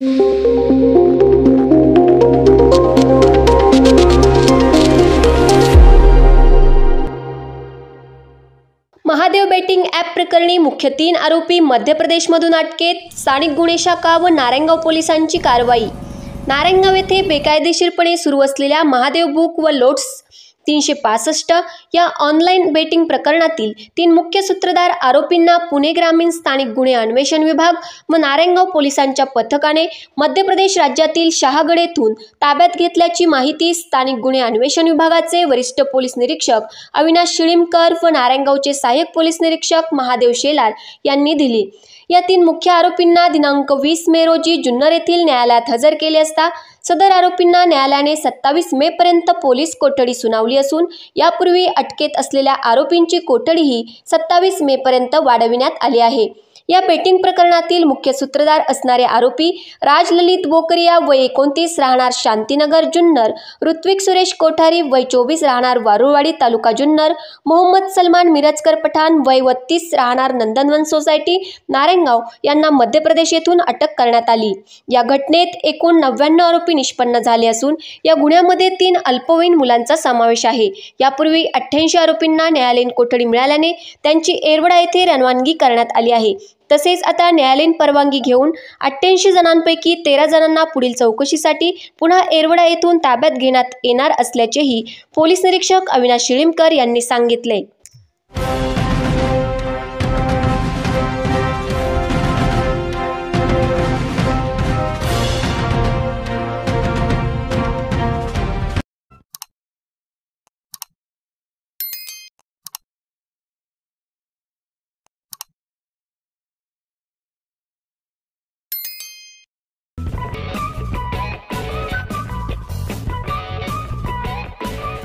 Mahadev betting app प्रकरणी मुख्य 3 आरोपी मध्य प्रदेशमधून अटकेत. स्थानिक गुन्हे शाखा व नारायणगाव पोलिसांची कारवाई. नारायणगाव येथे बेकायदेशीरपणे सुरू असलेल्या महादेव बुक व लोट्स 365 या ऑनलाईन बेटिंग प्रकरणातील 3 मुख्य सूत्रधार आरोपींना पुणे ग्रामीण स्थानिक गुन्हे अन्वेषण विभाग व नारायणगाव पोलिसांच्या पथकाने मध्य प्रदेश राज्यातील शहागड येथून ताब्यात घेतल्याची माहिती स्थानिक गुन्हे अन्वेषण विभागाचे वरिष्ठ पोलीस निरीक्षक अविनाश शिळीमकर व नारायणगावचे सहाय्यक पोलीस निरीक्षक महादेव शेलार यांनी दिली. या 3 मुख्य आरोपींना दिनांक 20 मे रोजी जुन्नर येथील न्यायालयात हजर केले असता सदर आरोपींना न्यायालयाने 27 मे पर्यंत पोलीस कोठडी सुनावली असून यापूर्वी अटकेत असलेल्या आरोपींची कोठडीही 27 मे पर्यंत वाढविण्यात आली आहे. या बेटिंग प्रकरणातील मुख्य सूत्रधार असणारे आरोपी राज ललित बोकरिया वय 29 राहणार शांतीनगर जुन्नर, ऋत्विक सुरेश कोठारी वय 24 राहणार वारुळवाडी तालुका जुन्नर, मोहम्मद सलमान मिरजकर पठाण वय 32 राहणार नंदनवन सोसायटी नारायणगाव यांना मध्य प्रदेश येथून अटक करण्यात आली. या घटनेत एकूण 99 आरोपी निष्पन्न झाले असून या गुन्ह्यामध्ये 3 अल्पवयीन मुलांचा समावेश आहे. यापूर्वी 88 आरोपींना न्यायालयीन कोठडी मिळाल्याने त्यांची येरवडा येथे रवानगी करण्यात आली आहे. तसेच आता न्यायालयीन परवानगी घेऊन 88 जणांपैकी 13 जणांना पुढील चौकशीसाठी पुन्हा येरवडा येथून ताब्यात घेण्यात येणार असल्याचेही पोलीस निरीक्षक अविनाश शिळीमकर यांनी सांगितले.